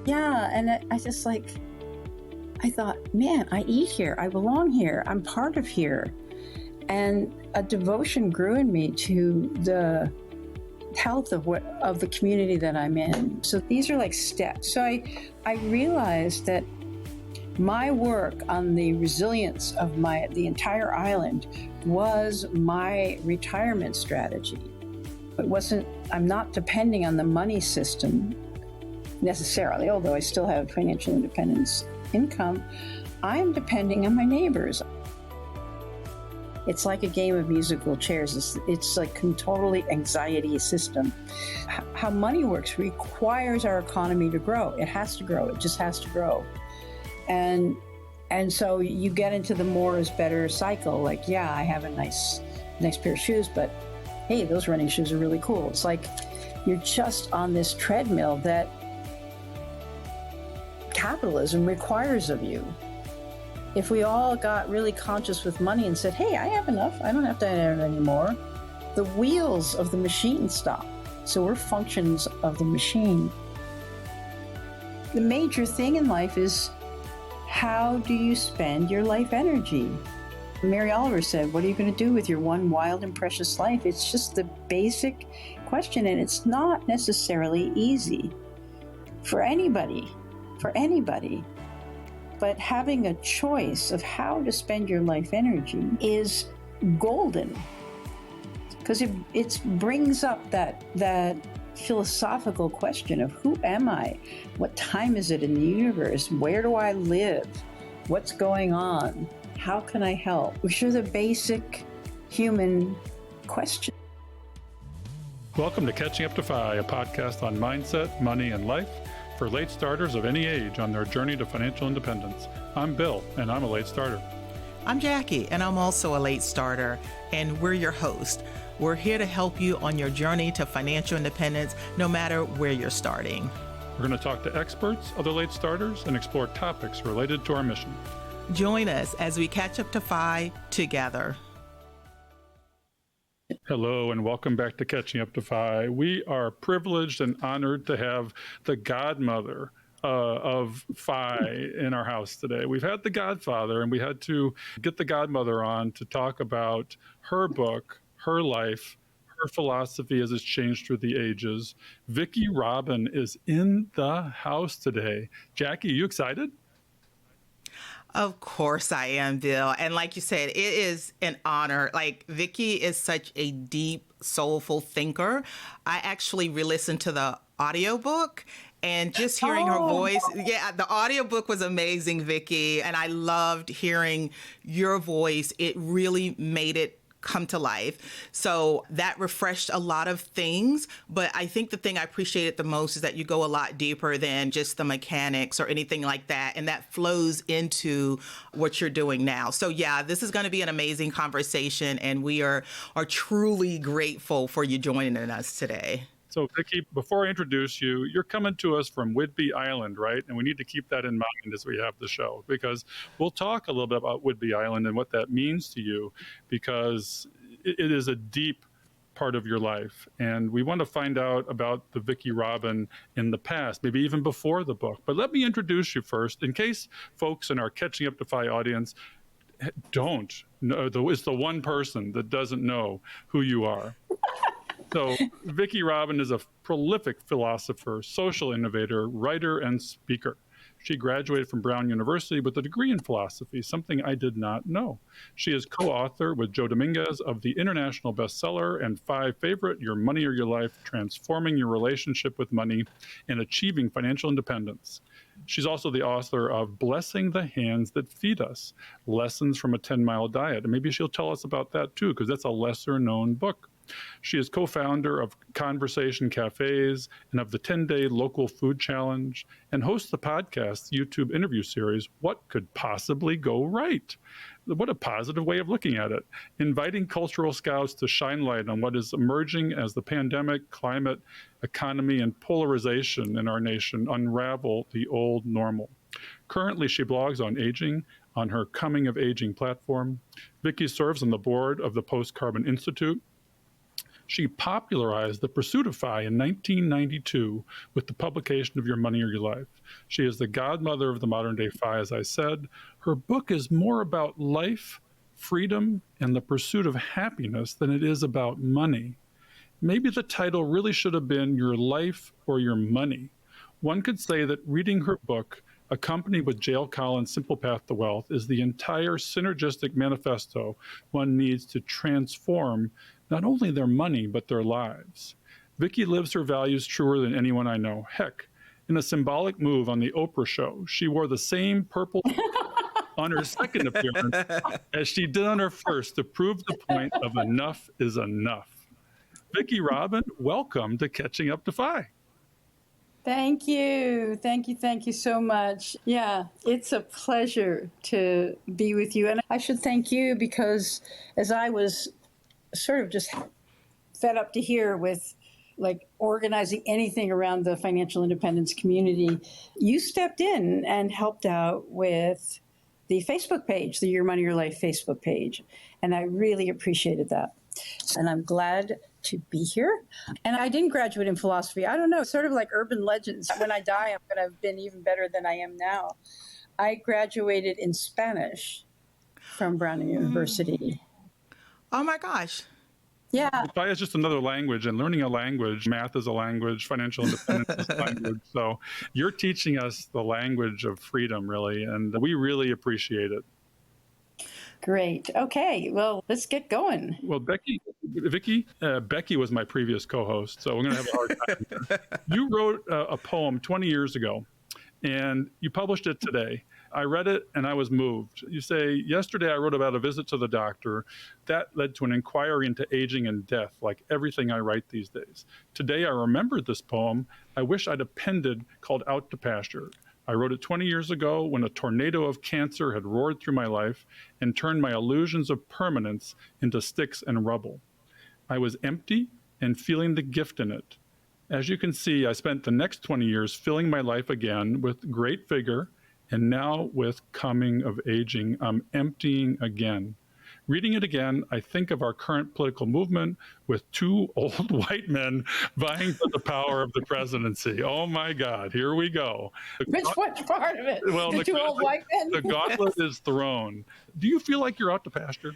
Yeah, and I just I thought, man, I eat here, I belong here, I'm part of here. And a devotion grew in me to the health of the community that I'm in. So these are like steps. So I realized that my work on the resilience of the entire island was my retirement strategy. I'm not depending on the money system necessarily, although I still have financial independence income. I'm depending on my neighbors. It's like a game of musical chairs. It's like a totally anxiety system. How money works requires our economy to grow. It has to grow. It just has to grow. And so you get into the more is better cycle. Like, yeah, I have a nice pair of shoes, but hey, those running shoes are really cool. It's like you're just on this treadmill that capitalism requires of you. If we all got really conscious with money and said, hey, I have enough, I don't have to earn anymore, the wheels of the machine stop. So we're functions of the machine. The major thing in life is, how do you spend your life energy? Mary Oliver said, what are you going to do with your one wild and precious life? It's just the basic question, and it's not necessarily easy for anybody. But having a choice of how to spend your life energy is golden, because it brings up that philosophical question of who am I? What time is it in the universe? Where do I live? What's going on? How can I help? Which are the basic human questions. Welcome to Catching Up to Fi, a podcast on mindset, money, and life for late starters of any age on their journey to financial independence. I'm Bill, and I'm a late starter. I'm Jackie, and I'm also a late starter, and we're your host. We're here to help you on your journey to financial independence, no matter where you're starting. We're going to talk to experts, other late starters, and explore topics related to our mission. Join us as we catch up to Fi together. Hello, and welcome back to Catching Up to Fi. We are privileged and honored to have the godmother of Fi in our house today. We've had the godfather, and we had to get the godmother on to talk about her book, her life, her philosophy as it's changed through the ages. Vicki Robin is in the house today. Jackie, you excited? Of course I am, Bill. And like you said, it is an honor. Like, Vicki is such a deep, soulful thinker. I actually re-listened to the audiobook, and just hearing her voice. Yeah, the audiobook was amazing, Vicki. And I loved hearing your voice. It really made it come to life. So that refreshed a lot of things. But I think the thing I appreciated the most is that you go a lot deeper than just the mechanics or anything like that. And that flows into what you're doing now. So yeah, this is going to be an amazing conversation. And we are truly grateful for you joining us today. So, Vicki, before I introduce you, you're coming to us from Whidbey Island, right? And we need to keep that in mind as we have the show, because we'll talk a little bit about Whidbey Island and what that means to you, because it is a deep part of your life. And we want to find out about the Vicki Robin in the past, maybe even before the book. But let me introduce you first, in case folks in our Catching Up to Fi audience don't know, is the one person that doesn't know who you are. So Vicki Robin is a prolific philosopher, social innovator, writer, and speaker. She graduated from Brown University with a degree in philosophy, something I did not know. She is co-author with Joe Dominguez of the international bestseller and 5 favorite, Your Money or Your Life, Transforming Your Relationship with Money and Achieving Financial Independence. She's also the author of Blessing the Hands That Feed Us, Lessons from a 10-Mile Diet. And maybe she'll tell us about that too, because that's a lesser known book. She is co-founder of Conversation Cafes and of the 10-Day Local Food Challenge, and hosts the podcast YouTube interview series, What Could Possibly Go Right? What a positive way of looking at it. Inviting cultural scouts to shine light on what is emerging as the pandemic, climate, economy, and polarization in our nation unravel the old normal. Currently, she blogs on aging on her Coming of Aging platform. Vicki serves on the board of the Post Carbon Institute, She popularized the pursuit of FI in 1992 with the publication of Your Money or Your Life. She is the godmother of the modern day FI, as I said. Her book is more about life, freedom, and the pursuit of happiness than it is about money. Maybe the title really should have been Your Life or Your Money. One could say that reading her book, accompanied with J.L. Collins' Simple Path to Wealth, is the entire synergistic manifesto one needs to transform not only their money, but their lives. Vicki lives her values truer than anyone I know. Heck, in a symbolic move on the Oprah show, she wore the same purple on her second appearance as she did on her first to prove the point of enough is enough. Vicki Robin, welcome to Catching Up to FI. Thank you. Thank you. Thank you so much. Yeah, it's a pleasure to be with you. And I should thank you because as I was sort of just fed up to here with like organizing anything around the financial independence community, you stepped in and helped out with the Facebook page, the Your Money, Your Life Facebook page. And I really appreciated that. And I'm glad to be here. And I didn't graduate in philosophy. I don't know, sort of like urban legends. When I die, I'm going to have been even better than I am now. I graduated in Spanish from Brown University. Oh my gosh. Yeah. FI is just another language, and learning a language, math is a language, financial independence is a language. So you're teaching us the language of freedom, really, and we really appreciate it. Great. Okay. Well, let's get going. Well, Vicki was my previous co-host, so we're going to have a hard time here. You wrote a poem 20 years ago, and you published it today. I read it, and I was moved. You say, yesterday I wrote about a visit to the doctor. That led to an inquiry into aging and death, like everything I write these days. Today I remembered this poem I wish I'd appended called Out to Pasture. I wrote it 20 years ago when a tornado of cancer had roared through my life and turned my illusions of permanence into sticks and rubble. I was empty and feeling the gift in it. As you can see, I spent the next 20 years filling my life again with great vigor, and now with coming of aging, I'm emptying again. Reading it again, I think of our current political movement with two old white men vying for the power of the presidency. Oh my God, here we go. Which part of it? Well, the two old white men? The gauntlet is thrown. Do you feel like you're out to pasture?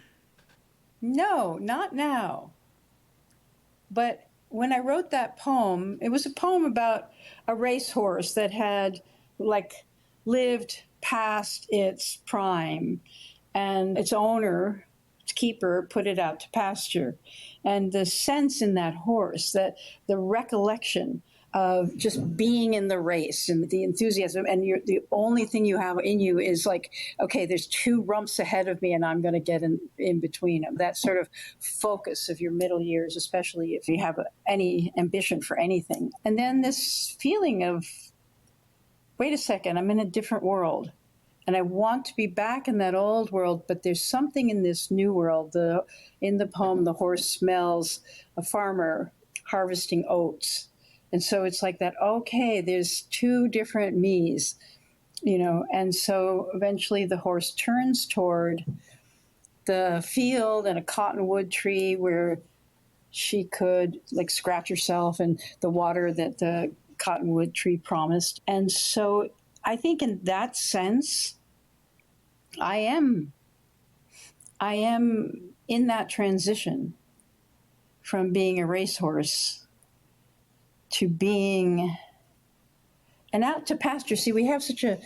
No, not now. But when I wrote that poem, it was a poem about a racehorse that had lived past its prime, and its owner, its keeper, put it out to pasture. And the sense in that horse, that the recollection of just being in the race and the enthusiasm, and the only thing you have in you is like, okay, there's two rumps ahead of me and I'm going to get in between them. That sort of focus of your middle years, especially if you have any ambition for anything. And then this feeling of, wait a second, I'm in a different world. And I want to be back in that old world, but there's something in this new world. In the poem, the horse smells a farmer harvesting oats. And so it's like that, okay, there's two different me's, and so eventually the horse turns toward the field and a cottonwood tree where she could scratch herself and the water that the cottonwood tree promised. And so I think in that sense, I am in that transition from being a racehorse to being and out to pasture. See, we have such a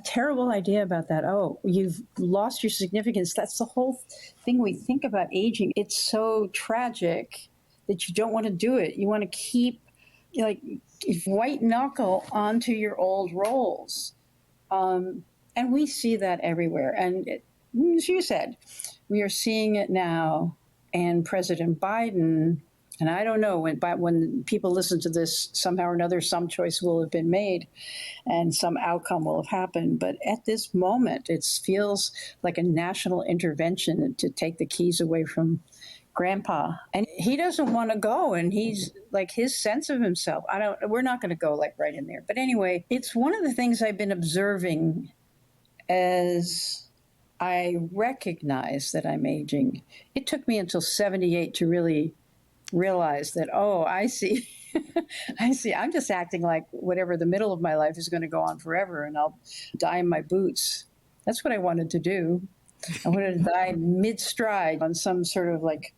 terrible idea about that. Oh, you've lost your significance. That's the whole thing we think about aging. It's so tragic that you don't want to do it. You want to keep white knuckle onto your old roles. And we see that everywhere. And as you said, we are seeing it now. And President Biden, and I don't know, when people listen to this, somehow or another, some choice will have been made and some outcome will have happened. But at this moment, it feels like a national intervention to take the keys away from Grandpa. And he doesn't want to go, and he's his sense of himself. We're not going to go right in there. But anyway, it's one of the things I've been observing as I recognize that I'm aging. It took me until 78 to really realize that, oh, I see. I see. I'm just acting like whatever the middle of my life is going to go on forever and I'll die in my boots. That's what I wanted to do. I wanted to die mid stride on some sort of like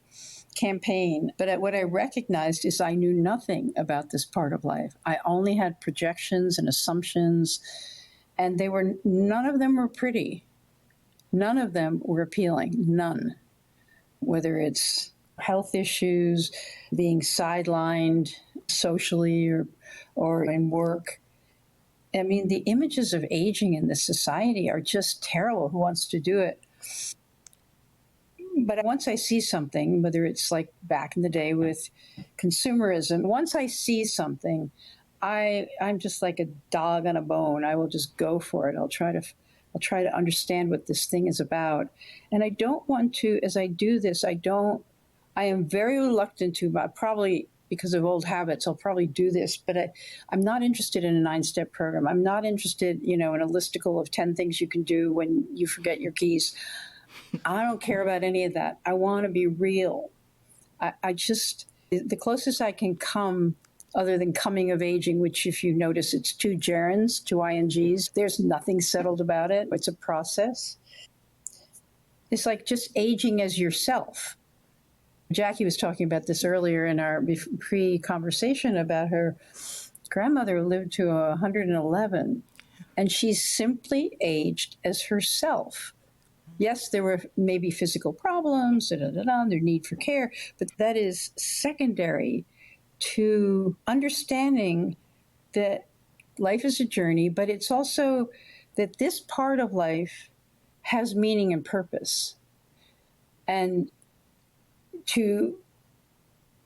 campaign. But what I recognized is I knew nothing about this part of life. I only had projections and assumptions, and none of them were pretty. None of them were appealing. None. Whether it's health issues, being sidelined socially or in work. I mean, the images of aging in this society are just terrible. Who wants to do it? But once I see something, whether it's like back in the day with consumerism, once I see something, I'm just like a dog on a bone. I will just go for it. I'll try to understand what this thing is about. And I don't want to, as I do this, I am very reluctant to, probably because of old habits, I'll probably do this, but I'm not interested in a 9-step program. I'm not interested, in a listicle of 10 things you can do when you forget your keys. I don't care about any of that. I want to be real. I just, the closest I can come, other than coming of aging, which if you notice, it's 2 gerunds, 2 INGs. There's nothing settled about it. It's a process. It's like just aging as yourself. Jackie was talking about this earlier in our pre-conversation about her grandmother who lived to 111, and she simply aged as herself. Yes, there were maybe physical problems, their need for care, but that is secondary to understanding that life is a journey, but it's also that this part of life has meaning and purpose. And to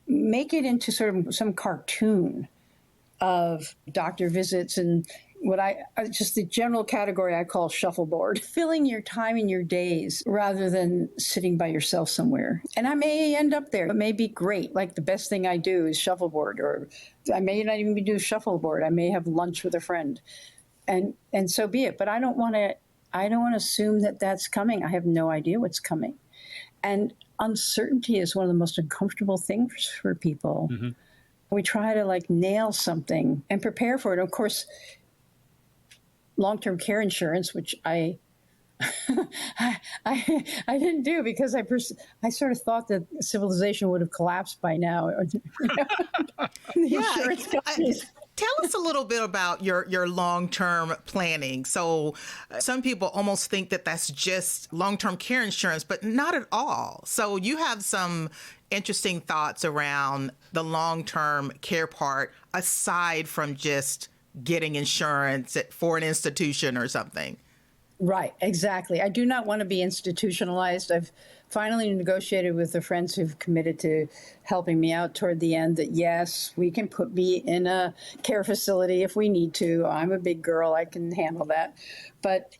make it into sort of some cartoon of doctor visits and what just the general category I call shuffleboard, filling your time and your days rather than sitting by yourself somewhere. And I may end up there. It may be great. Like the best thing I do is shuffleboard, or I may not even do shuffleboard. I may have lunch with a friend, and so be it. But I don't want to assume that that's coming. I have no idea what's coming. And uncertainty is one of the most uncomfortable things for people. Mm-hmm. We try to like nail something and prepare for it. Of course, long-term care insurance, which I didn't do because I sort of thought that civilization would have collapsed by now. Insurance companies. Tell us a little bit about your long-term planning. So some people almost think that that's just long-term care insurance, but not at all. So you have some interesting thoughts around the long-term care part, aside from just getting insurance for an institution or something. Right, exactly. I do not want to be institutionalized. I've finally negotiated with the friends who've committed to helping me out toward the end that, yes, we can put me in a care facility if we need to. I'm a big girl. I can handle that. But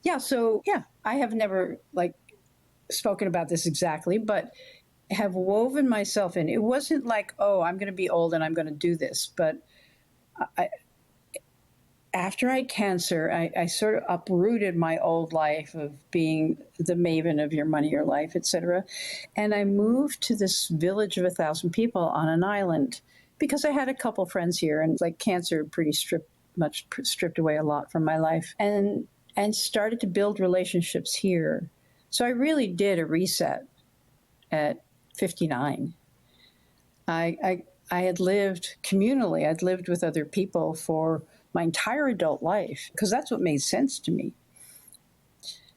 I have never spoken about this exactly, but have woven myself in. It wasn't like, oh, I'm going to be old and I'm going to do this. But after I had cancer, I sort of uprooted my old life of being the maven of your money, your life, et cetera. And I moved to this village of 1,000 people on an island because I had a couple friends here, and cancer stripped away a lot from my life, and started to build relationships here. So I really did a reset at 59. I had lived communally. I'd lived with other people for my entire adult life, because that's what made sense to me.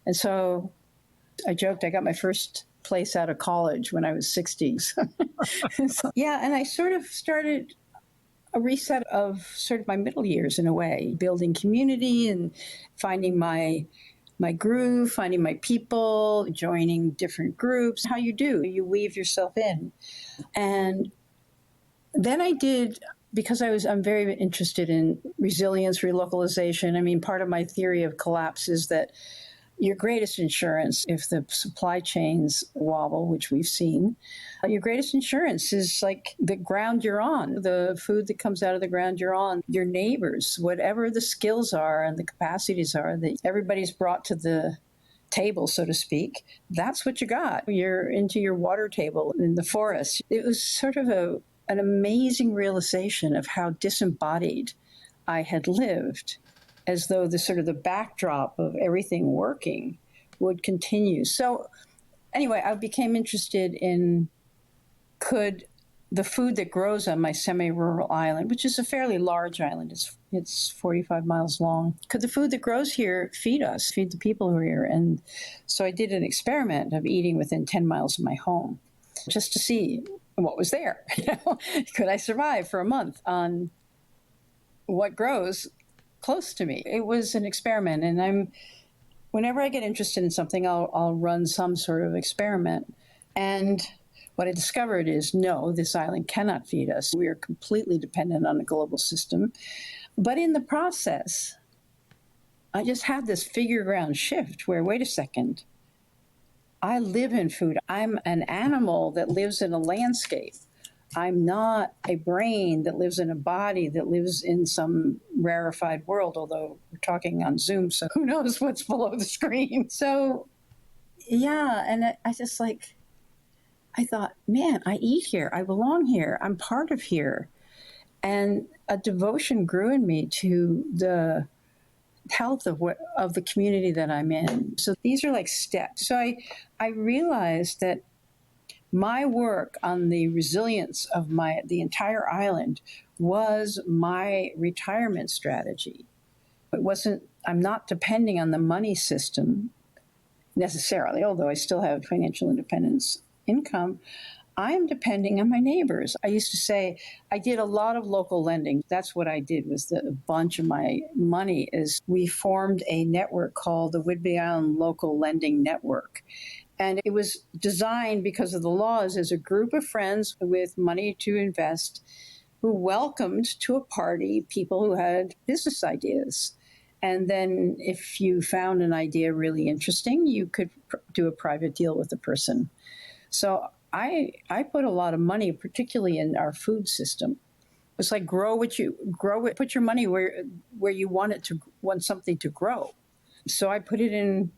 And so I joked, I got my first place out of college when I was 60. And I sort of started a reset of sort of my middle years in a way, building community and finding my groove, finding my people, joining different groups. How you weave yourself in. And then I did, because I'm very interested in resilience, relocalization. I mean, part of my theory of collapse is that your greatest insurance, if the supply chains wobble, which we've seen, your greatest insurance is like the ground you're on, the food that comes out of the ground you're on, your neighbors, whatever the skills are and the capacities are that everybody's brought to the table, so to speak. That's what you got. You're into your water table in the forest. It was sort of an amazing realization of how disembodied I had lived, as though the sort of the backdrop of everything working would continue. So anyway, I became interested in, could the food that grows on my semi-rural island, which is a fairly large island, it's 45 miles long, could the food that grows here feed us, feed the people who are here? And so I did an experiment of eating within 10 miles of my home, just to see what was there. Could I survive for a month on what grows close to me? It was an experiment, and whenever I get interested in something, I'll run some sort of experiment. And what I discovered is, no, this island cannot feed us. We are completely dependent on the global system. But in the process, I just had this figure ground shift where, wait a second, I live in food. I'm an animal that lives in a landscape. I'm not a brain that lives in a body that lives in some rarefied world, although we're talking on Zoom, so who knows what's below the screen. So, yeah, and I just I thought, man, I eat here. I belong here. I'm part of here. And a devotion grew in me to the health of the community that I'm in. So these are like steps. So I realized that my work on the resilience of the entire island was my retirement strategy. I'm not depending on the money system necessarily, although I still have financial independence income. I'm depending on my neighbors. I used to say I did a lot of local lending. That's what I did, was a bunch of my money is we formed a network called the Whidbey Island Local Lending Network. And it was designed because of the laws as a group of friends with money to invest who welcomed to a party people who had business ideas. And then if you found an idea really interesting, you could do a private deal with the person. So I put a lot of money, particularly in our food system. It's like put your money where you want something to grow. So I put it in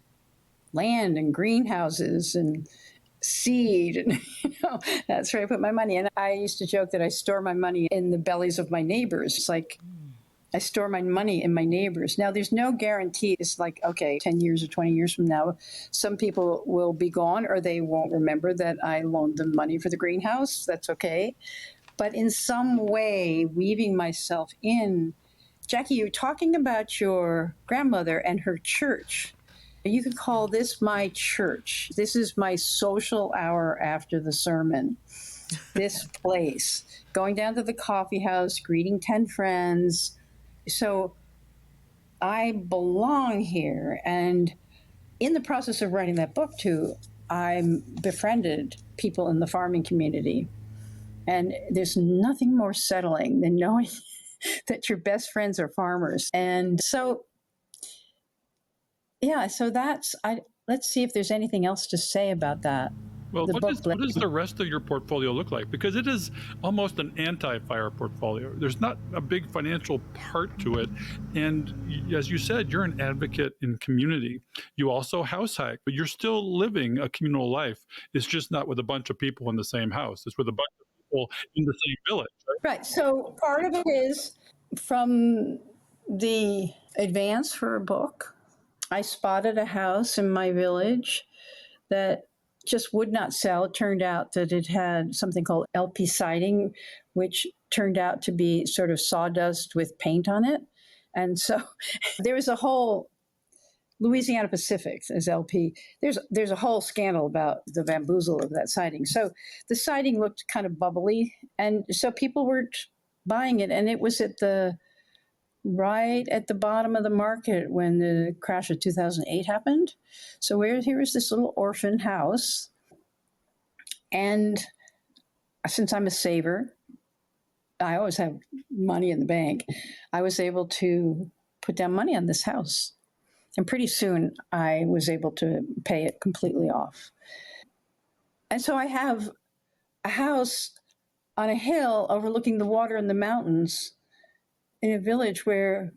land and greenhouses and seed, and that's where I put my money. And I used to joke that I store my money in the bellies of my neighbors. It's like I store my money in my neighbors. Now, there's no guarantee. It's like, okay, 10 years or 20 years from now, some people will be gone or they won't remember that I loaned them money for the greenhouse. That's okay. But in some way, weaving myself in. Jackie, you're talking about your grandmother and her church. You could call this my church. This is my social hour after the sermon. This place, going down to the coffee house, greeting 10 friends. So I belong here. And in the process of writing that book, too, I befriended people in the farming community. And there's nothing more settling than knowing that your best friends are farmers. And so, yeah, so let's see if there's anything else to say about that. Well, what does the rest of your portfolio look like? Because it is almost an anti-fire portfolio. There's not a big financial part to it. And as you said, you're an advocate in community. You also house hack, but you're still living a communal life. It's just not with a bunch of people in the same house. It's with a bunch of people in the same village, right? Right. So part of it is from the advance for a book. I spotted a house in my village that just would not sell. It turned out that it had something called LP siding, which turned out to be sort of sawdust with paint on it. And so there was a whole Louisiana Pacific as LP. There's a whole scandal about the bamboozle of that siding. So the siding looked kind of bubbly, and so people were buying it, and it was right at the bottom of the market when the crash of 2008 happened. So here was this little orphan house. And since I'm a saver, I always have money in the bank. I was able to put down money on this house. And pretty soon I was able to pay it completely off. And so I have a house on a hill overlooking the water and the mountains in a village where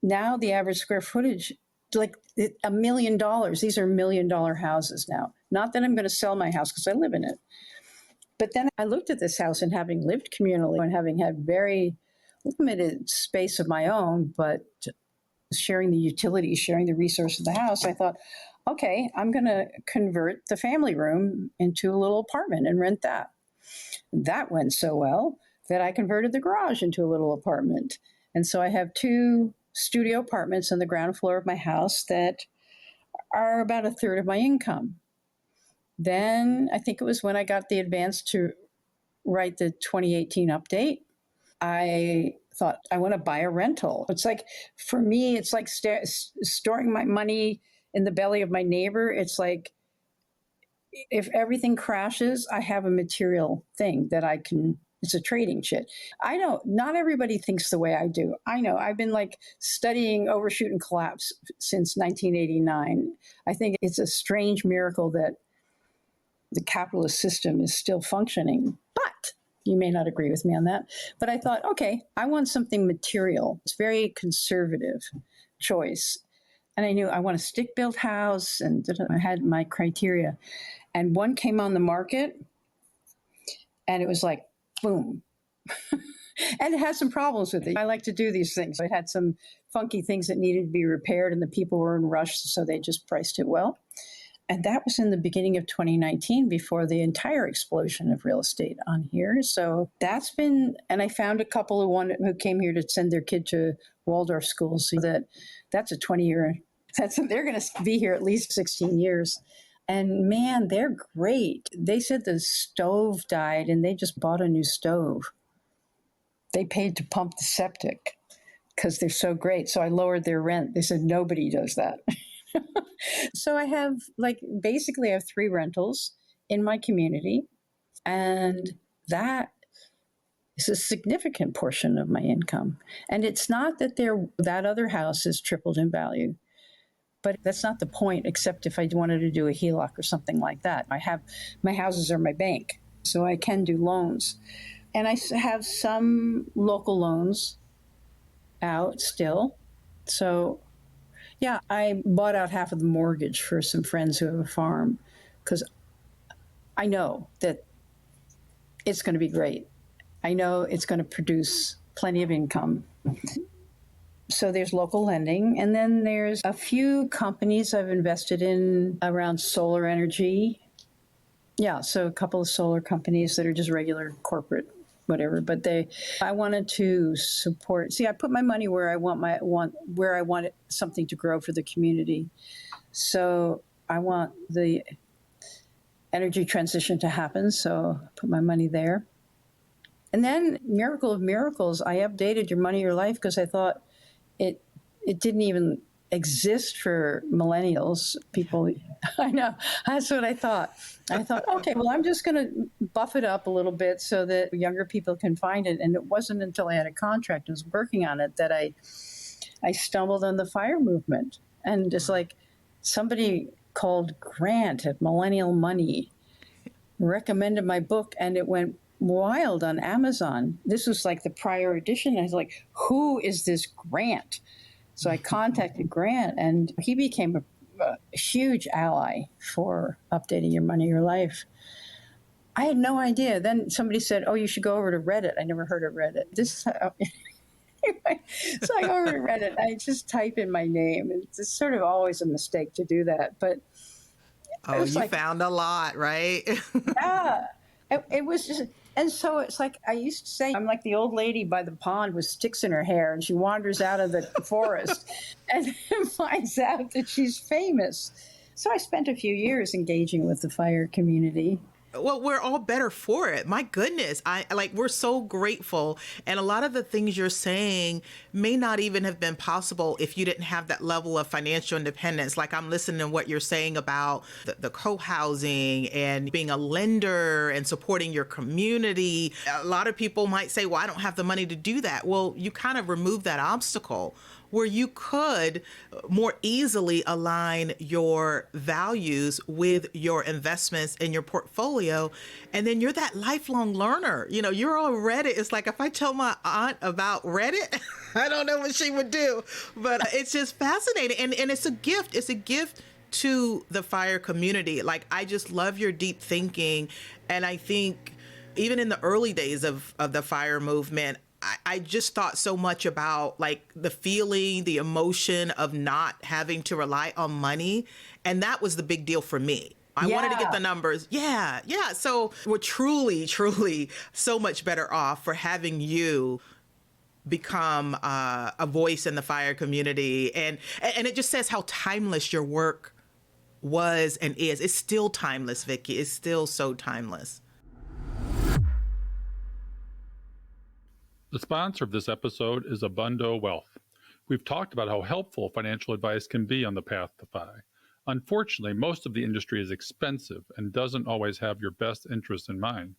now the average square footage, like $1 million. These are $1 million houses now. Not that I'm going to sell my house because I live in it. But then I looked at this house, and having lived communally and having had very limited space of my own, but sharing the utilities, sharing the resources of the house, I thought, okay, I'm going to convert the family room into a little apartment and rent that. That went so well that I converted the garage into a little apartment. And so I have 2 studio apartments on the ground floor of my house that are about a third of my income. Then I think it was when I got the advance to write the 2018 update, I thought, I want to buy a rental. It's like, for me, it's like storing my money in the belly of my neighbor. It's like, if everything crashes, I have a material thing that I can, it's a trading chit. I know not everybody thinks the way I do. I know I've been like studying overshoot and collapse since 1989. I think it's a strange miracle that the capitalist system is still functioning, but you may not agree with me on that. But I thought, okay, I want something material. It's a very conservative choice. And I knew I want a stick-built house, and I had my criteria. And one came on the market, and it was like, boom. And it had some problems with it. I like to do these things. It had some funky things that needed to be repaired, and the people were in a rush, so they just priced it well. And that was in the beginning of 2019, before the entire explosion of real estate on here. So that's been, and I found a couple who came here to send their kid to Waldorf school. So that's a 20-year, they're going to be here at least 16 years. And man, they're great. They said the stove died and they just bought a new stove. They paid to pump the septic because they're so great. So I lowered their rent. They said nobody does that. So I have basically I have 3 rentals in my community, and that is a significant portion of my income. And it's not that that other house has tripled in value, but that's not the point, except if I wanted to do a HELOC or something like that. My houses are my bank, so I can do loans. And I have some local loans out still. So yeah, I bought out half of the mortgage for some friends who have a farm because I know that it's going to be great. I know it's going to produce plenty of income. So there's local lending. And then there's a few companies I've invested in around solar energy. Yeah, so a couple of solar companies that are just regular corporate whatever, but I wanted to support. See, I put my money where I want something to grow for the community. So I want the energy transition to happen. So I put my money there. And then, miracle of miracles, I updated Your Money, Your Life because I thought it didn't even exist for millennials. People, I know, that's what I thought. I thought, okay, well, I'm just going to buff it up a little bit so that younger people can find it. And it wasn't until I had a contract and was working on it that I stumbled on the FIRE movement. And just like somebody called Grant at Millennial Money recommended my book, and it went wild on Amazon. This was like the prior edition. I was like, who is this Grant? So I contacted Grant, and he became a huge ally for updating Your Money, Your Life. I had no idea. Then somebody said, oh, you should go over to Reddit. I never heard of Reddit. So I go over to Reddit. I just type in my name. It's sort of always a mistake to do that. But you found a lot, right? Yeah. It was just, and so it's like I used to say, I'm like the old lady by the pond with sticks in her hair, and she wanders out of the forest and finds out that she's famous. So I spent a few years engaging with the FIRE community. Well, we're all better for it. My goodness. We're so grateful. And a lot of the things you're saying may not even have been possible if you didn't have that level of financial independence. Like, I'm listening to what you're saying about the co-housing and being a lender and supporting your community. A lot of people might say, well, I don't have the money to do that. Well, you kind of remove that obstacle where you could more easily align your values with your investments in your portfolio. And then you're that lifelong learner. You're on Reddit. It's like if I tell my aunt about Reddit, I don't know what she would do. But it's just fascinating. And it's a gift. It's a gift to the FIRE community. Like, I just love your deep thinking. And I think even in the early days of the fire movement, I just thought so much about like the feeling, the emotion of not having to rely on money. And that was the big deal for me. I wanted to get the numbers. Yeah. So we're truly, truly so much better off for having you become a voice in the fire community. And it just says how timeless your work was and is. It's still timeless, Vicki. It's still so timeless. The sponsor of this episode is Abundo Wealth. We've talked about how helpful financial advice can be on the path to FI. Unfortunately, most of the industry is expensive and doesn't always have your best interests in mind.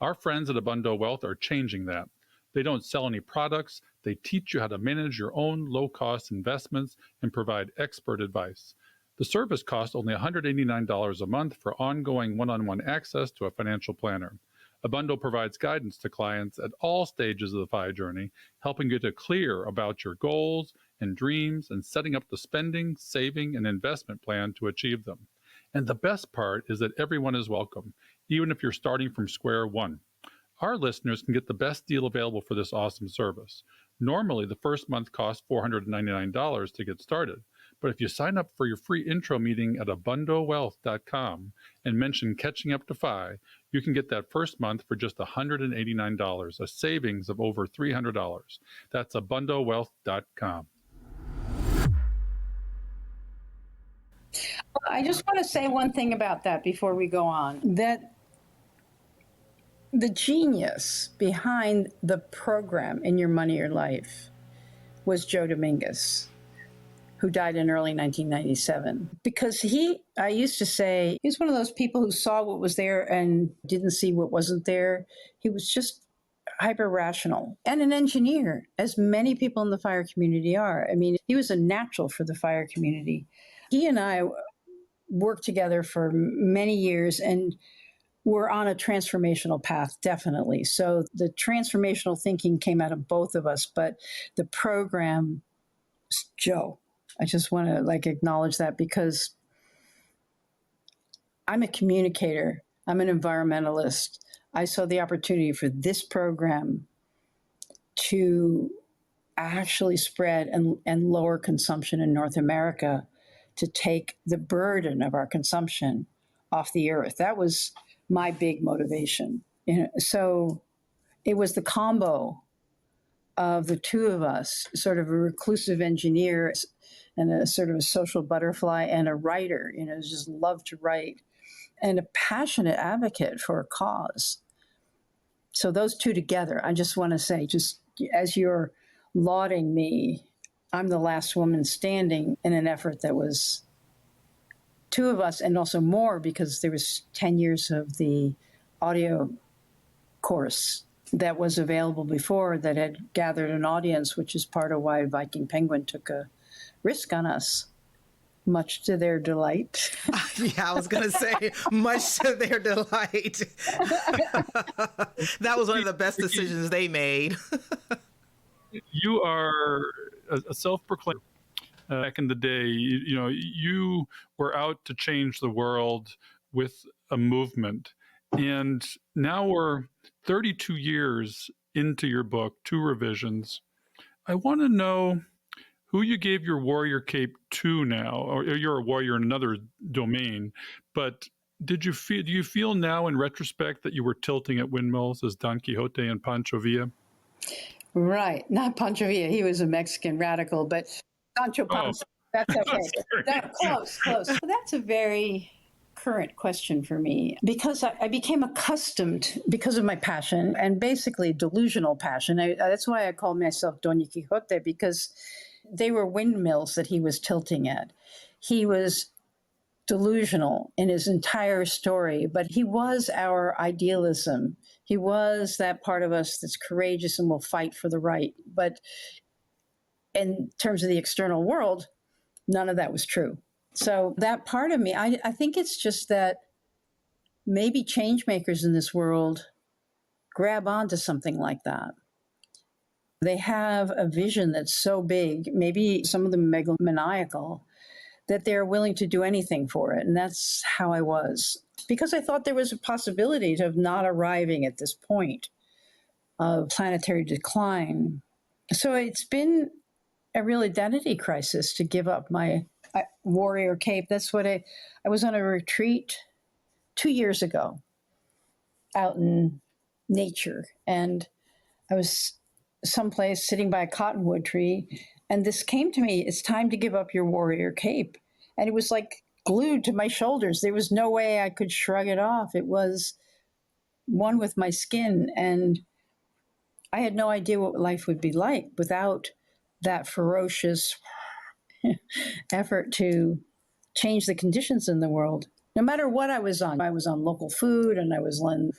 Our friends at Abundo Wealth are changing that. They don't sell any products. They teach you how to manage your own low-cost investments and provide expert advice. The service costs only $189 a month for ongoing one-on-one access to a financial planner. Abundo provides guidance to clients at all stages of the FI journey, helping you to clear about your goals and dreams and setting up the spending, saving, and investment plan to achieve them. And the best part is that everyone is welcome, even if you're starting from square one. Our listeners can get the best deal available for this awesome service. Normally, the first month costs $499 to get started. But if you sign up for your free intro meeting at abundowealth.com and mention Catching Up to FI, you can get that first month for just $189, a savings of over $300. That's abundowealth.com. I just want to say one thing about that before we go on, that the genius behind the program In Your Money, Your Life was Joe Dominguez, who died in early 1997. Because I used to say, he was one of those people who saw what was there and didn't see what wasn't there. He was just hyper rational and an engineer, as many people in the fire community are. I mean, he was a natural for the fire community. He and I worked together for many years and were on a transformational path, definitely. So the transformational thinking came out of both of us, but the program, Joe. I just want to acknowledge that, because I'm a communicator. I'm an environmentalist. I saw the opportunity for this program to actually spread and lower consumption in North America, to take the burden of our consumption off the earth. That was my big motivation. So it was the combo of the two of us, sort of a reclusive engineer and a sort of a social butterfly and a writer, just loved to write, and a passionate advocate for a cause. So those two together, I just want to say, just as you're lauding me, I'm the last woman standing in an effort that was two of us, and also more because there was 10 years of the audio course that was available before that had gathered an audience, which is part of why Viking Penguin took a risk on us, much to their delight. Yeah, I was going to say, much to their delight. That was one of the best decisions they made. You are a self-proclaimed. Back in the day, you were out to change the world with a movement. And now we're 32 years into your book, 2 revisions. I want to know who you gave your warrior cape to now, or you're a warrior in another domain, but do you feel now in retrospect that you were tilting at windmills as Don Quixote and Pancho Villa? Right. Not Pancho Villa. He was a Mexican radical, but Sancho Panza. That's okay. Close. Well, that's a very current question for me, because I became accustomed, because of my passion, and basically delusional passion. That's why I call myself Doña Quixote, because they were windmills that he was tilting at. He was delusional in his entire story, but he was our idealism. He was that part of us that's courageous and will fight for the right. But in terms of the external world, none of that was true. So that part of me, I think it's just that maybe change makers in this world grab onto something like that. They have a vision that's so big, maybe some of them megalomaniacal, that they're willing to do anything for it. And that's how I was, because I thought there was a possibility of not arriving at this point of planetary decline. So it's been a real identity crisis to give up my warrior cape. That's what I was on a retreat 2 years ago out in nature, and I was someplace sitting by a cottonwood tree, and this came to me: it's time to give up your warrior cape. And it was like glued to my shoulders. There was no way I could shrug it off. It was one with my skin, and I had no idea what life would be like without that ferocious effort to change the conditions in the world. No matter what I was on local food, and I was on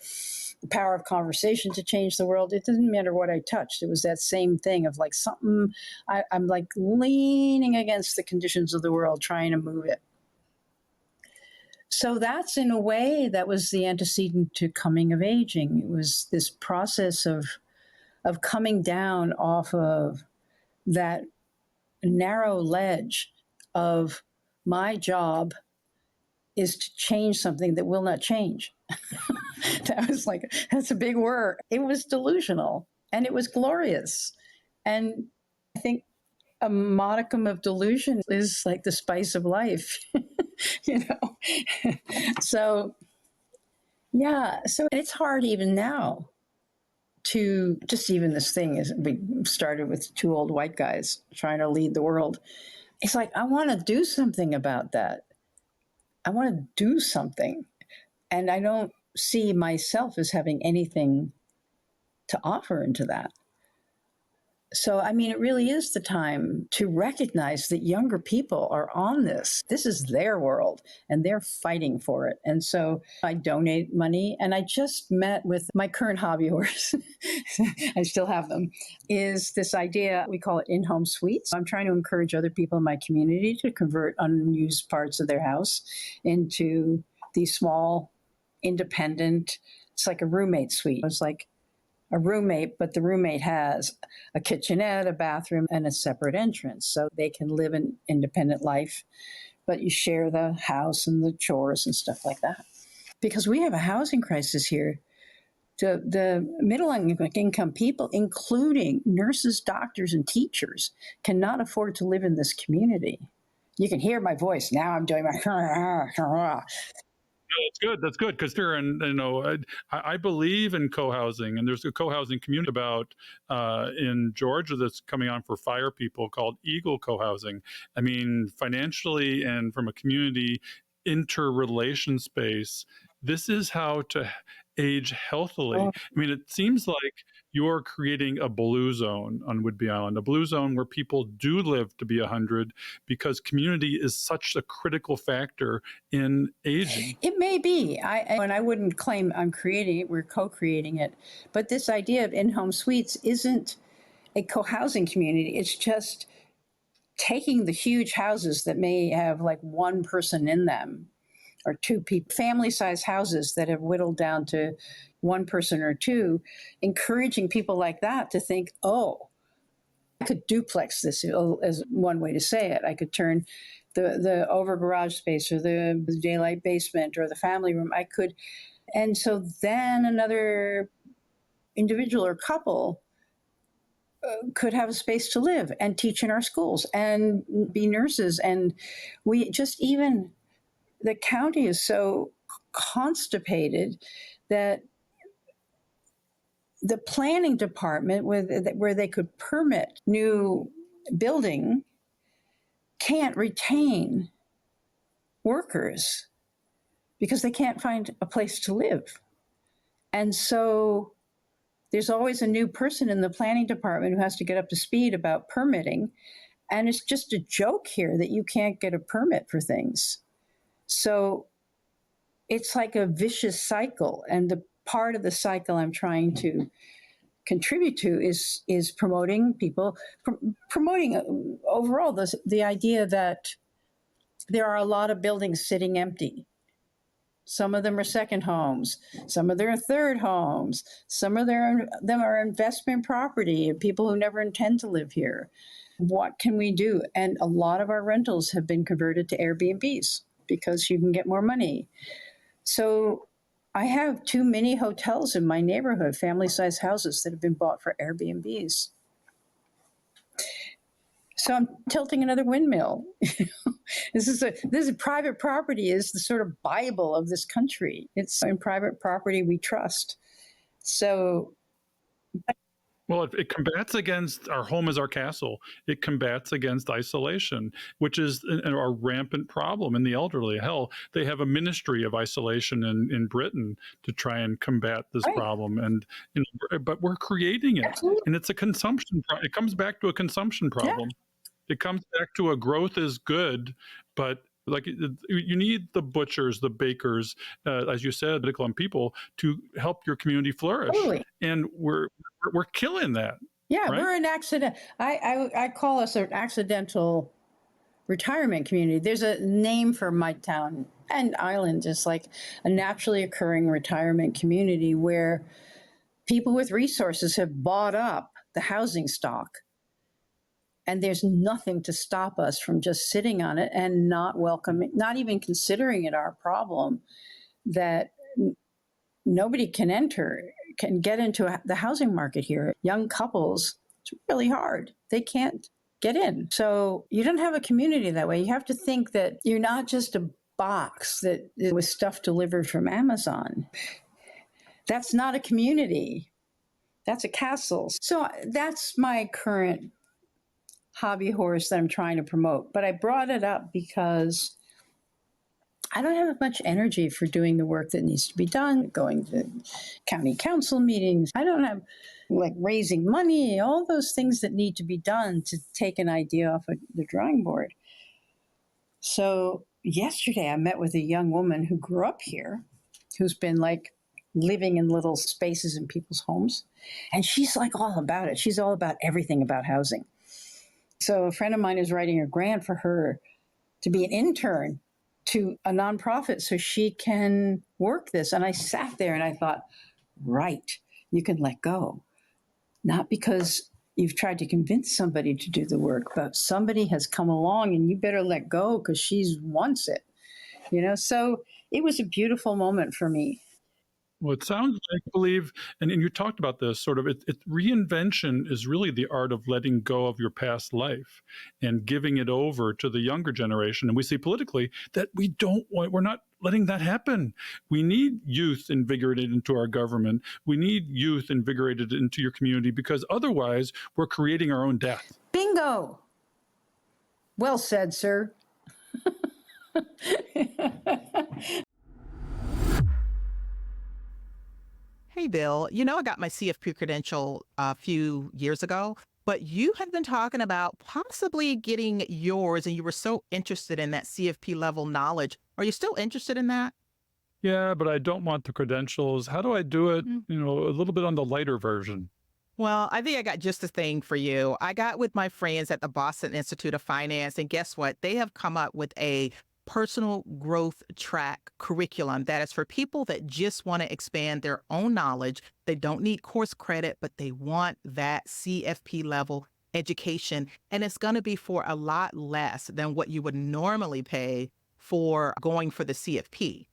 the power of conversation to change the world. It didn't matter what I touched. It was that same thing of like something, I'm like leaning against the conditions of the world, trying to move it. So that's, in a way, that was the antecedent to coming of aging. It was this process of coming down off of that narrow ledge of my job is to change something that will not change. That was like, that's a big word. It was delusional, and it was glorious. And I think a modicum of delusion is like the spice of life, you know? So, yeah, so it's hard even now to just, even this thing is, we started with two old white guys trying to lead the world. It's like, I want to do something about that. I want to do something. And I don't see myself as having anything to offer into that. So, I mean, it really is the time to recognize that younger people are on this. This is their world, and they're fighting for it. And so I donate money, and I just met with my current hobby horse. I still have them, is this idea, we call it in-home suites. I'm trying to encourage other people in my community to convert unused parts of their house into these small, independent, it's like a roommate suite. It's like a roommate, but the roommate has a kitchenette, a bathroom, and a separate entrance. So they can live an independent life, but you share the house and the chores and stuff like that. Because we have a housing crisis here. The middle income people, including nurses, doctors, and teachers, cannot afford to live in this community. You can hear my voice. Now I'm doing my... That's good, because there, and I believe in co-housing, and there's a co-housing community about in Georgia that's coming on for fire people called Eagle Co-housing. I mean, financially and from a community interrelation space, this is how to age healthily. I mean, it seems like you're creating a blue zone on Whidbey Island, a blue zone where people do live to be 100, because community is such a critical factor in aging. It may be. And I wouldn't claim I'm creating it. We're co-creating it. But this idea of in-home suites isn't a co-housing community. It's just taking the huge houses that may have like one person in them, or two people, family-sized houses that have whittled down to one person or two, encouraging people like that to think, oh, I could duplex this, as one way to say it. I could turn the over garage space, or the daylight basement, or the family room. I could. And so then another individual or couple could have a space to live and teach in our schools and be nurses. And we just, even the county is so constipated that the planning department, where they could permit new building, can't retain workers because they can't find a place to live. And so there's always a new person in the planning department who has to get up to speed about permitting. And it's just a joke here that you can't get a permit for things. So it's like a vicious cycle. And the part of the cycle I'm trying to contribute to is promoting people, promoting overall the idea that there are a lot of buildings sitting empty. Some of them are second homes. Some of them are third homes. Some of them are investment property of people who never intend to live here. What can we do? And a lot of our rentals have been converted to Airbnbs because you can get more money. So I have 2 mini hotels in my neighborhood, family-sized houses that have been bought for Airbnbs. So I'm tilting another windmill. This is private property is the sort of Bible of this country. It's in private property we trust. So Well, it combats against our home is our castle. It combats against isolation, which is a rampant problem in the elderly. Hell, they have a ministry of isolation in Britain to try and combat this right, problem. And but we're creating it, absolutely, and it's a consumption. It comes back to a consumption yeah, problem. It comes back to a growth is good, but like you need the butchers, the bakers, as you said, medical and people to help your community flourish, totally. and we're killing that. Yeah, Right? we're an accident. I call us an accidental retirement community. There's a name for my town and island, just like a naturally occurring retirement community where people with resources have bought up the housing stock. And there's nothing to stop us from just sitting on it and not welcoming, not even considering it our problem that nobody can get into the housing market here. Young couples, it's really hard. They can't get in. So you don't have a community that way. You have to think that you're not just a box that with stuff delivered from Amazon. That's not a community. That's a castle. So that's my current hobby horse that I'm trying to promote. But I brought it up because I don't have much energy for doing the work that needs to be done, going to county council meetings. I don't have like raising money, all those things that need to be done to take an idea off of the drawing board. So yesterday I met with a young woman who grew up here, who's been like living in little spaces in people's homes. And she's like all about it. She's all about everything about housing. So a friend of mine is writing a grant for her to be an intern to a nonprofit so she can work this. And I sat there and I thought, right, you can let go. Not because you've tried to convince somebody to do the work, but somebody has come along and you better let go because she wants it. So it was a beautiful moment for me. Well, it sounds like, I believe, and you talked about this sort of, reinvention is really the art of letting go of your past life and giving it over to the younger generation. And we see politically that we're not letting that happen. We need youth invigorated into our government. We need youth invigorated into your community because otherwise we're creating our own death. Bingo. Well said, sir. Hey, Bill, I got my CFP credential a few years ago, but you had been talking about possibly getting yours, and you were so interested in that CFP level knowledge. Are you still interested in that? Yeah, but I don't want the credentials. How do I do it, a little bit on the lighter version? Well, I think I got just the thing for you. I got with my friends at the Boston Institute of Finance, and guess what? They have come up with a personal growth track curriculum that is for people that just want to expand their own knowledge. They don't need course credit, but they want that CFP level education. And it's going to be for a lot less than what you would normally pay for going for the CFP.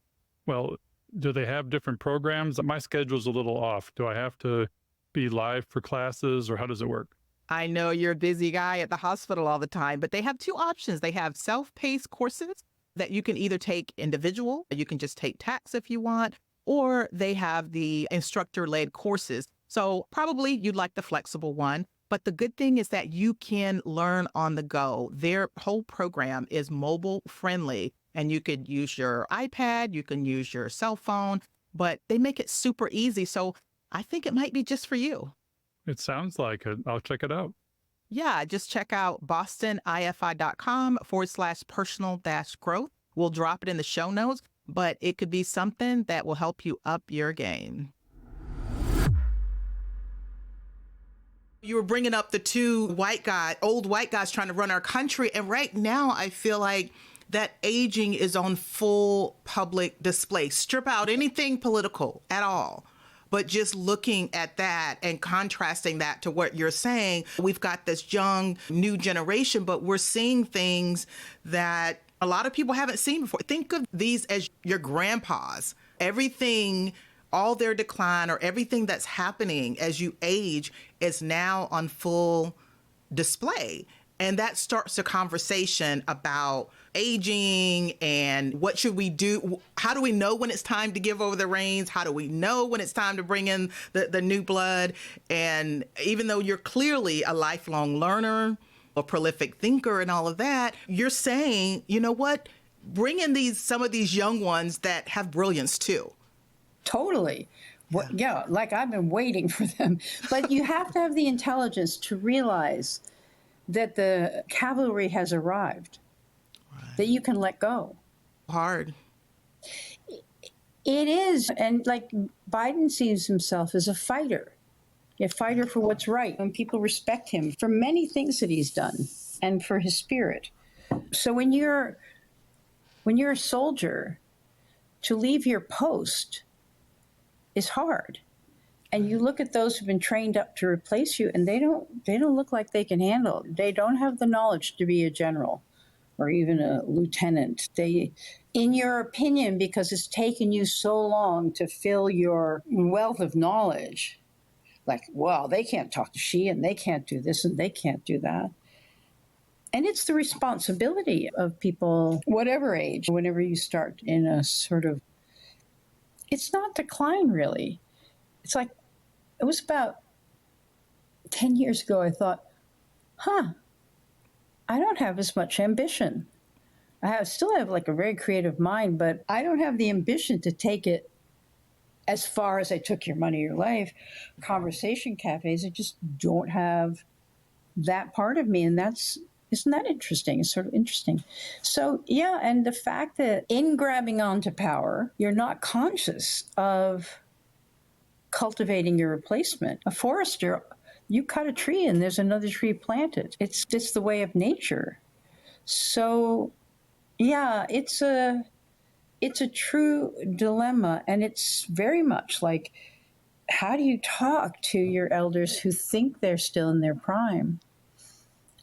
Well, do they have different programs? My schedule's a little off. Do I have to be live for classes or how does it work? I know you're a busy guy at the hospital all the time, but they have 2 options. They have self-paced courses that you can either take individual, you can just take tax if you want, or they have the instructor-led courses. So probably you'd like the flexible one. But the good thing is that you can learn on the go. Their whole program is mobile friendly, and you could use your iPad, you can use your cell phone, but they make it super easy. So I think it might be just for you. It sounds like it. I'll check it out. Yeah, just check out bostonifi.com/personal-growth. We'll drop it in the show notes, but it could be something that will help you up your game. You were bringing up the 2 old white guys trying to run our country. And right now, I feel like that aging is on full public display. Strip out anything political at all. But just looking at that and contrasting that to what you're saying, we've got this young new generation, but we're seeing things that a lot of people haven't seen before. Think of these as your grandpas. Everything, all their decline or everything that's happening as you age is now on full display. And that starts a conversation about aging and what should we do? How do we know when it's time to give over the reins? How do we know when it's time to bring in the new blood? And even though you're clearly a lifelong learner, a prolific thinker and all of that, you're saying, you know what? Bring in some of these young ones that have brilliance too. Totally. Yeah, like I've been waiting for them. But you have to have the intelligence to realize that the cavalry has arrived, that you can let go. Hard. It is. And like Biden sees himself as a fighter for what's right. And people respect him for many things that he's done and for his spirit. So when you're a soldier, to leave your post is hard. And you look at those who've been trained up to replace you, and they don't look like they can handle it. They don't have the knowledge to be a general or even a lieutenant. They, in your opinion, because it's taken you so long to fill your wealth of knowledge, like, well, they can't talk to she, and they can't do this, and they can't do that. And it's the responsibility of people, whatever age, whenever you start in a sort of, it's not decline, really. It's like, it was about 10 years ago, I thought, I don't have as much ambition. Still have like a very creative mind, but I don't have the ambition to take it as far as I took Your Money, Your Life. Conversation cafes, I just don't have that part of me. And isn't that interesting? It's sort of interesting. So, yeah, and the fact that in grabbing onto power, you're not conscious of cultivating your replacement. A forester, you cut a tree and there's another tree planted. It's just the way of nature. So, yeah, it's a true dilemma, and it's very much like, how do you talk to your elders who think they're still in their prime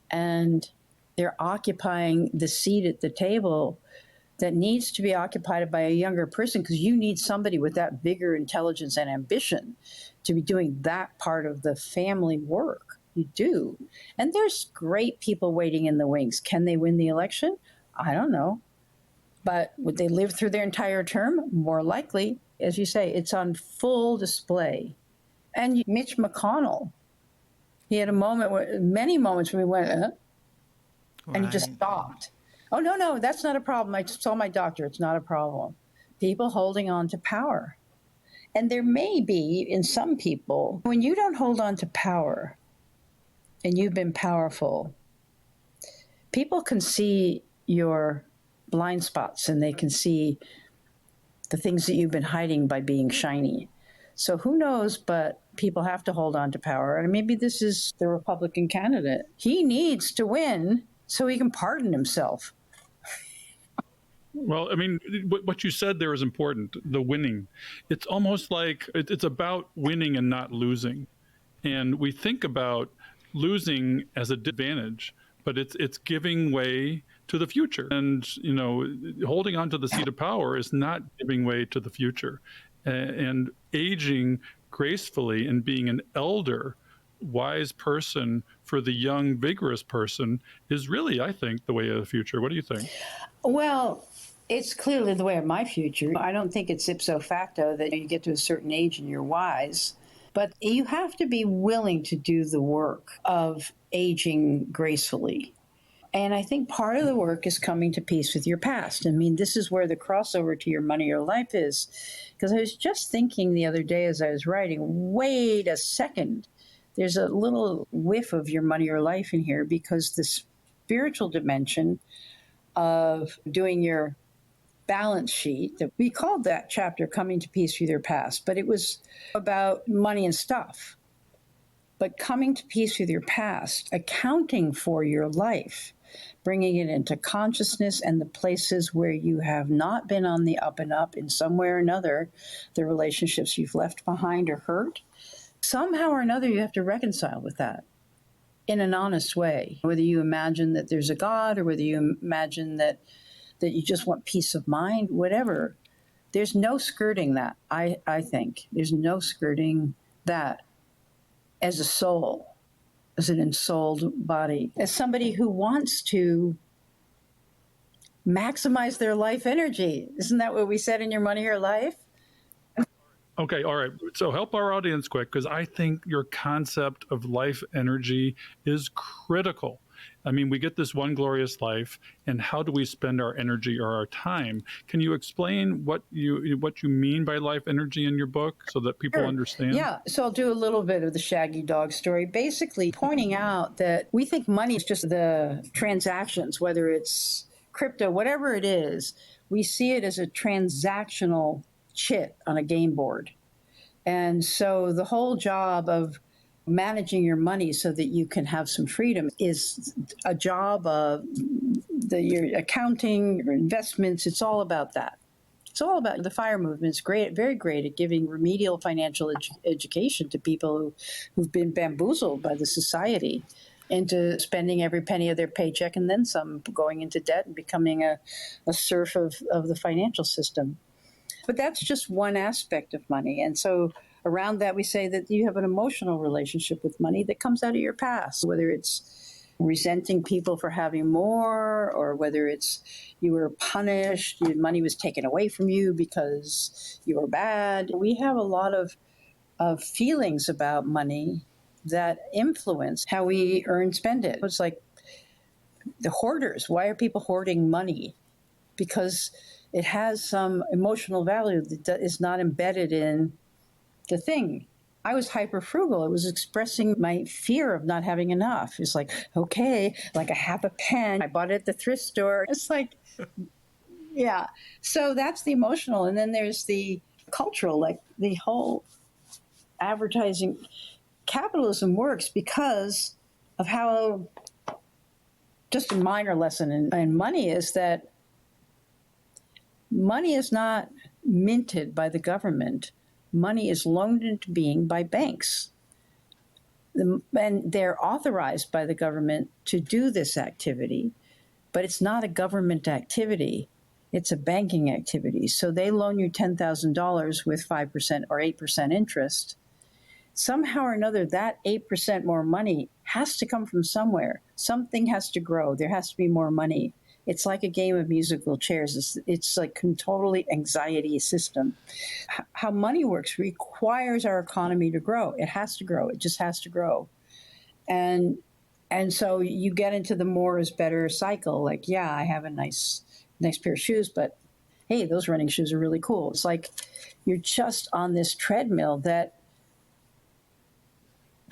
and they're occupying the seat at the table that needs to be occupied by a younger person, because you need somebody with that vigor, intelligence, and ambition to be doing that part of the family work. You do. And there's great people waiting in the wings. Can they win the election? I don't know. But would they live through their entire term? More likely. As you say, it's on full display. And Mitch McConnell, he had many moments when we went, and he just stopped. Oh, no, that's not a problem. I saw my doctor. It's not a problem. People holding on to power. And there may be, in some people, when you don't hold on to power and you've been powerful, people can see your blind spots and they can see the things that you've been hiding by being shiny. So who knows, but people have to hold on to power. And maybe this is the Republican candidate. He needs to win so he can pardon himself. Well, I mean, what you said there is important, the winning. It's almost like it's about winning and not losing. And we think about losing as a disadvantage, but it's giving way to the future. And, holding on to the seat of power is not giving way to the future. And aging gracefully and being an elder, wise person for the young, vigorous person is really, I think, the way of the future. What do you think? Well, it's clearly the way of my future. I don't think it's ipso facto that you get to a certain age and you're wise, but you have to be willing to do the work of aging gracefully. And I think part of the work is coming to peace with your past. I mean, this is where the crossover to Your Money, Your Life is. Because I was just thinking the other day as I was writing, wait a second, there's a little whiff of Your Money, Your Life in here, because the spiritual dimension of doing your balance sheet, that we called that chapter Coming to Peace with Your Past, but it was about money and stuff. But coming to peace with your past, accounting for your life, bringing it into consciousness, and the places where you have not been on the up and up in some way or another, the relationships you've left behind or hurt, somehow or another you have to reconcile with that in an honest way. Whether you imagine that there's a God or whether you imagine that you just want peace of mind, whatever. There's no skirting that, I think. There's no skirting that as a soul, as an ensouled body, as somebody who wants to maximize their life energy. Isn't that what we said in Your Money, Your Life? Okay, all right. So help our audience quick, because I think your concept of life energy is critical. I mean, we get this one glorious life, and how do we spend our energy or our time? Can you explain what you mean by life energy in your book so that people understand? Yeah, so I'll do a little bit of the Shaggy Dog story, basically pointing out that we think money is just the transactions, whether it's crypto, whatever it is. We see it as a transactional chit on a game board. And so the whole job of managing your money so that you can have some freedom is a job of your accounting, your investments. It's all about that. It's all about the FIRE movement. It's great, very great at giving remedial financial education to people who've been bamboozled by the society into spending every penny of their paycheck and then some, going into debt and becoming a serf of the financial system. But that's just one aspect of money. And so around that, we say that you have an emotional relationship with money that comes out of your past, whether it's resenting people for having more, or whether it's you were punished, your money was taken away from you because you were bad. We have a lot of feelings about money that influence how we spend it. It's like the hoarders. Why are people hoarding money? Because it has some emotional value that is not embedded in the thing. I was hyper frugal. It was expressing my fear of not having enough. It's like, okay, like I have a pen. I bought it at the thrift store. It's like, yeah. So that's the emotional. And then there's the cultural, like the whole advertising. Capitalism works because of how, just a minor lesson in money is that money is not minted by the government. Money is loaned into being by banks. And they're authorized by the government to do this activity, but it's not a government activity. It's a banking activity. So they loan you $10,000 with 5% or 8% interest. Somehow or another, that 8% more money has to come from somewhere. Something has to grow. There has to be more money. It's like a game of musical chairs. It's like a totally anxiety system. How money works requires our economy to grow. It has to grow. It just has to grow. And so you get into the more is better cycle. Like, yeah, I have a nice pair of shoes, but hey, those running shoes are really cool. It's like you're just on this treadmill that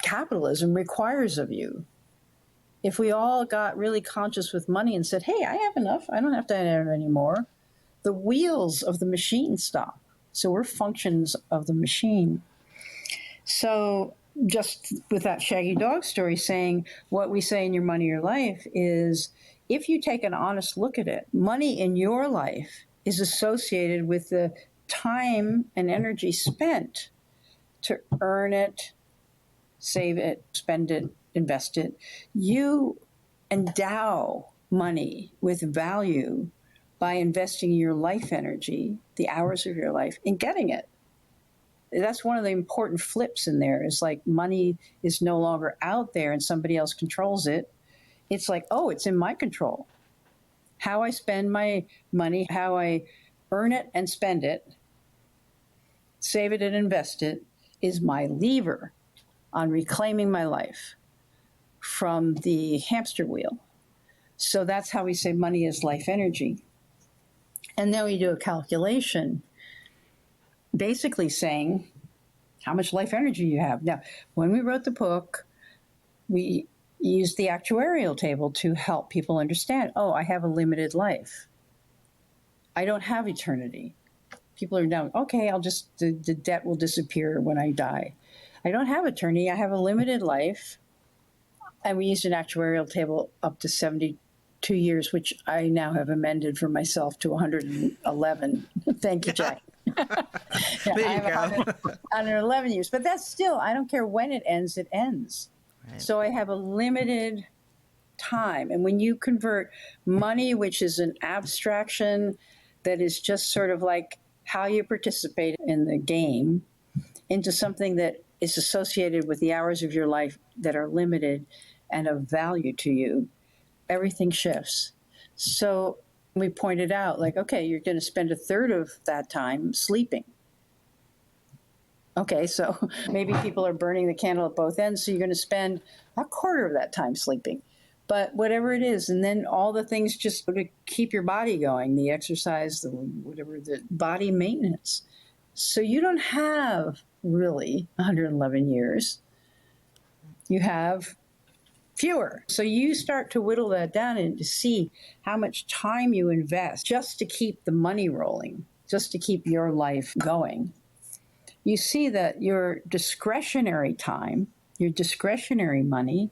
capitalism requires of you. If we all got really conscious with money and said, hey, I have enough, I don't have to have any more, the wheels of the machine stop. So we're functions of the machine. So just with that Shaggy Dog story, saying what we say in Your Money, Your Life is, if you take an honest look at it, money in your life is associated with the time and energy spent to earn it, save it, spend it, invest it. You endow money with value by investing your life energy, the hours of your life, in getting it. That's one of the important flips in there, is like money is no longer out there and somebody else controls it. It's like, oh, it's in my control. How I spend my money, how I earn it and spend it, save it and invest it, is my lever on reclaiming my life from the hamster wheel. So that's how we say money is life energy. And then we do a calculation, basically saying how much life energy you have. Now, when we wrote the book, we used the actuarial table to help people understand, oh, I have a limited life. I don't have eternity. People are now, okay, the debt will disappear when I die. I don't have eternity. I have a limited life. And we used an actuarial table up to 70 2 years, which I now have amended for myself to 111. Thank you, Jack. There you I have go. 111 years, but that's still, I don't care when it ends, it ends. Right. So I have a limited time. And when you convert money, which is an abstraction that is just sort of like how you participate in the game, into something that is associated with the hours of your life that are limited and of value to you, everything shifts. So we pointed out, like, okay, you're going to spend a third of that time sleeping. Okay, so maybe people are burning the candle at both ends, so you're going to spend a quarter of that time sleeping. But whatever it is, and then all the things just to keep your body going, the exercise, the whatever, the body maintenance. So you don't have really 111 years. You have fewer. So you start to whittle that down and to see how much time you invest just to keep the money rolling, just to keep your life going. You see that your discretionary time, your discretionary money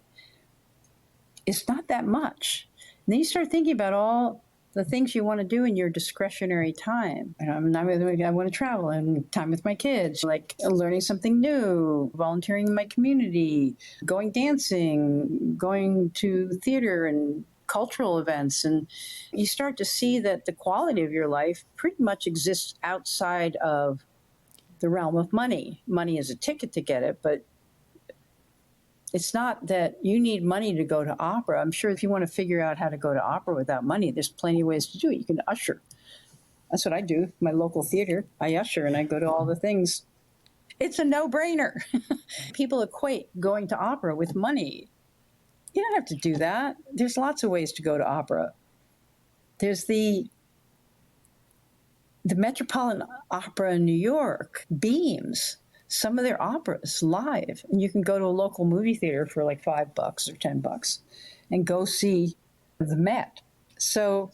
is not that much. And then you start thinking about all the things you want to do in your discretionary time. I want to travel and time with my kids, like learning something new, volunteering in my community, going dancing, going to theater and cultural events. And you start to see that the quality of your life pretty much exists outside of the realm of money. Money is a ticket to get it, but it's not that you need money to go to opera. I'm sure if you want to figure out how to go to opera without money, there's plenty of ways to do it. You can usher. That's what I do. My local theater, I usher and I go to all the things. It's a no-brainer. People equate going to opera with money. You don't have to do that. There's lots of ways to go to opera. There's the Metropolitan Opera in New York beams some of their operas live, and you can go to a local movie theater for like $5 or $10 and go see the Met. So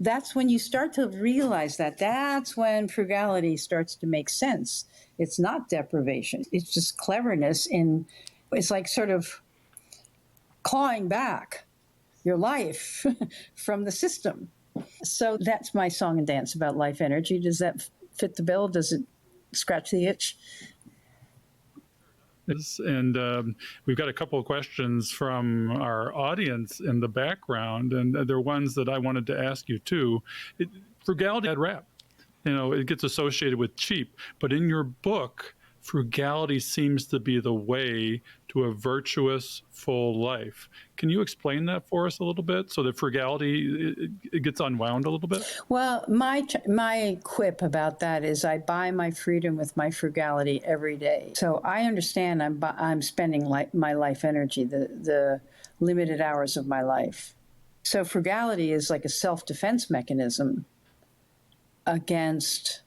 that's when you start to realize that that's when frugality starts to make sense. It's not deprivation. It's just cleverness it's like sort of clawing back your life from the system. So that's my song and dance about life energy. Does that fit the bill? Does it scratch the itch? And we've got a couple of questions from our audience in the background, and they're ones that I wanted to ask you too. Frugality had rap, it gets associated with cheap, but in your book, frugality seems to be the way to a virtuous, full life. Can you explain that for us a little bit, so that frugality it gets unwound a little bit? Well, my quip about that is I buy my freedom with my frugality every day. So I understand I'm spending my life energy, the limited hours of my life. So frugality is like a self-defense mechanism against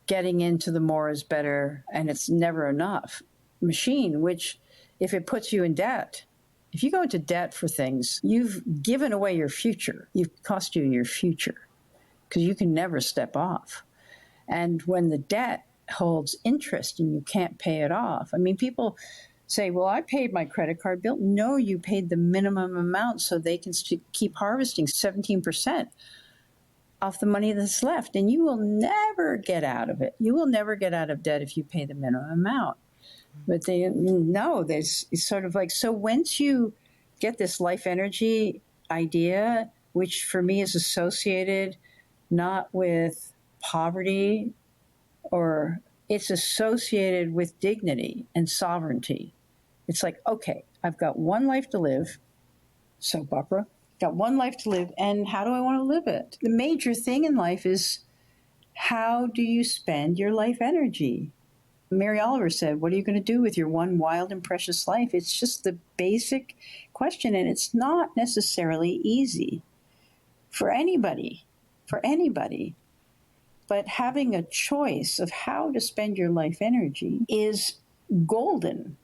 getting into the more is better and it's never enough machine, which if it puts you in debt, if you go into debt for things, you've given away your future. You've cost you your future because you can never step off. And when the debt holds interest and you can't pay it off, I mean, people say, well, I paid my credit card bill. No, you paid the minimum amount so they can keep harvesting 17% off the money that's left. And you will never get out of it. You will never get out of debt if you pay the minimum amount. But it's sort of like, so once you get this life energy idea, which for me is associated not with poverty, or it's associated with dignity and sovereignty. It's like, okay, I've got one life to live, soap opera, got one life to live, and how do I want to live it? The major thing in life is, how do you spend your life energy? Mary Oliver said, what are you going to do with your one wild and precious life? It's just the basic question, and it's not necessarily easy for anybody. But having a choice of how to spend your life energy is golden,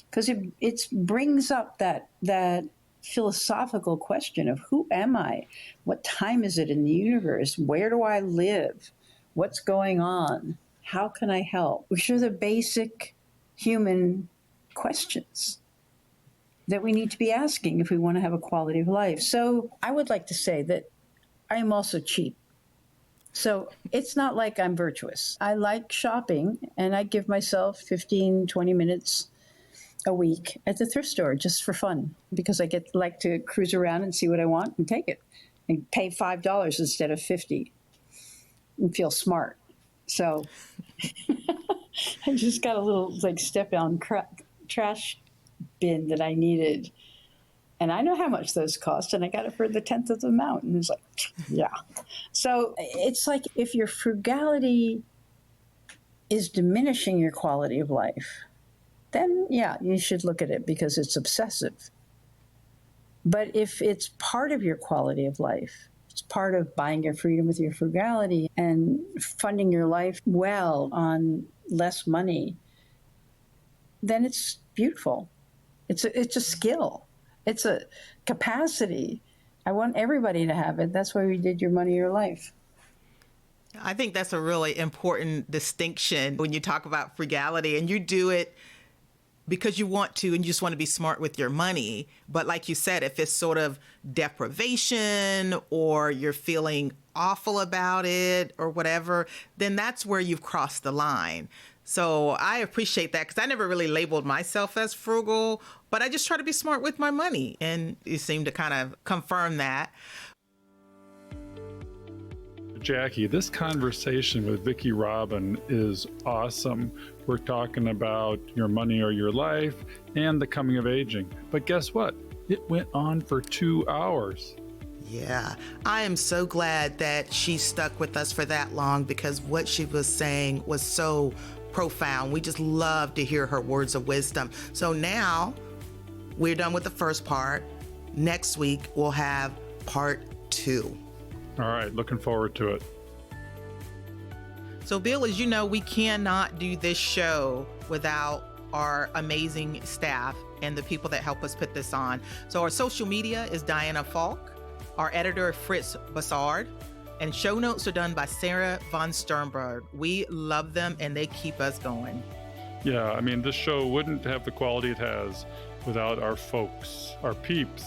because it brings up that philosophical question of, who am I? What time is it in the universe? Where do I live? What's going on? How can I help? Which are the basic human questions. that we need to be asking if we want to have a quality of life. So I would like to say that I am also cheap. So it's not like I'm virtuous. I like shopping, and I give myself 15, 20 minutes a week at the thrift store just for fun, because I like to cruise around and see what I want and take it and pay $5 instead of 50 and feel smart. So I just got a little step down trash bin that I needed. And I know how much those cost, and I got it for the 10th of the amount. And it's like, yeah. So it's like if your frugality is diminishing your quality of life, then yeah, you should look at it because it's obsessive. But if it's part of your quality of life, it's part of buying your freedom with your frugality and funding your life well on less money, then it's beautiful. It's a skill. It's a capacity. I want everybody to have it. That's why we did Your Money, Your Life. I think that's a really important distinction when you talk about frugality, and you do it because you want to and you just want to be smart with your money. But like you said, if it's sort of deprivation or you're feeling awful about it or whatever, then that's where you've crossed the line. So I appreciate that, because I never really labeled myself as frugal, but I just try to be smart with my money. And you seem to kind of confirm that. Jackie, this conversation with Vicki Robin is awesome. We're talking about your money or your life and the coming of aging. But guess what? It went on for 2 hours. Yeah, I am so glad that she stuck with us for that long, because what she was saying was so profound. We just love to hear her words of wisdom. So now we're done with the first part. Next week, we'll have part 2. All right, looking forward to it. So, Bill, as you know, we cannot do this show without our amazing staff and the people that help us put this on. So our social media is Diana Falk, our editor, Fritz Bassard, and show notes are done by Sarah von Sternberg. We love them, and they keep us going. Yeah, I mean, this show wouldn't have the quality it has without our folks, our peeps.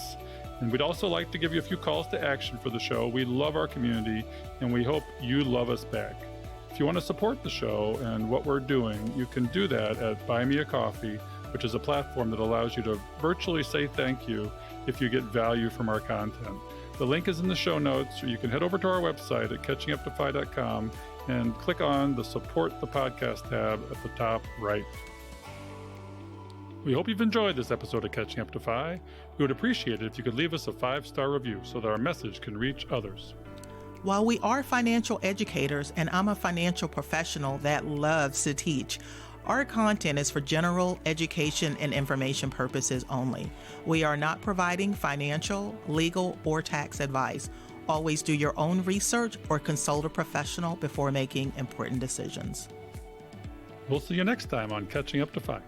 And we'd also like to give you a few calls to action for the show. We love our community, and we hope you love us back. If you want to support the show and what we're doing, you can do that at Buy Me a Coffee, which is a platform that allows you to virtually say thank you if you get value from our content. The link is in the show notes, or you can head over to our website at catchinguptofy.com and click on the Support the Podcast tab at the top right. We hope you've enjoyed this episode of Catching Up to Fi. We would appreciate it if you could leave us a 5-star review so that our message can reach others. While we are financial educators, and I'm a financial professional that loves to teach, our content is for general education and information purposes only. We are not providing financial, legal, or tax advice. Always do your own research or consult a professional before making important decisions. We'll see you next time on Catching Up to Fi.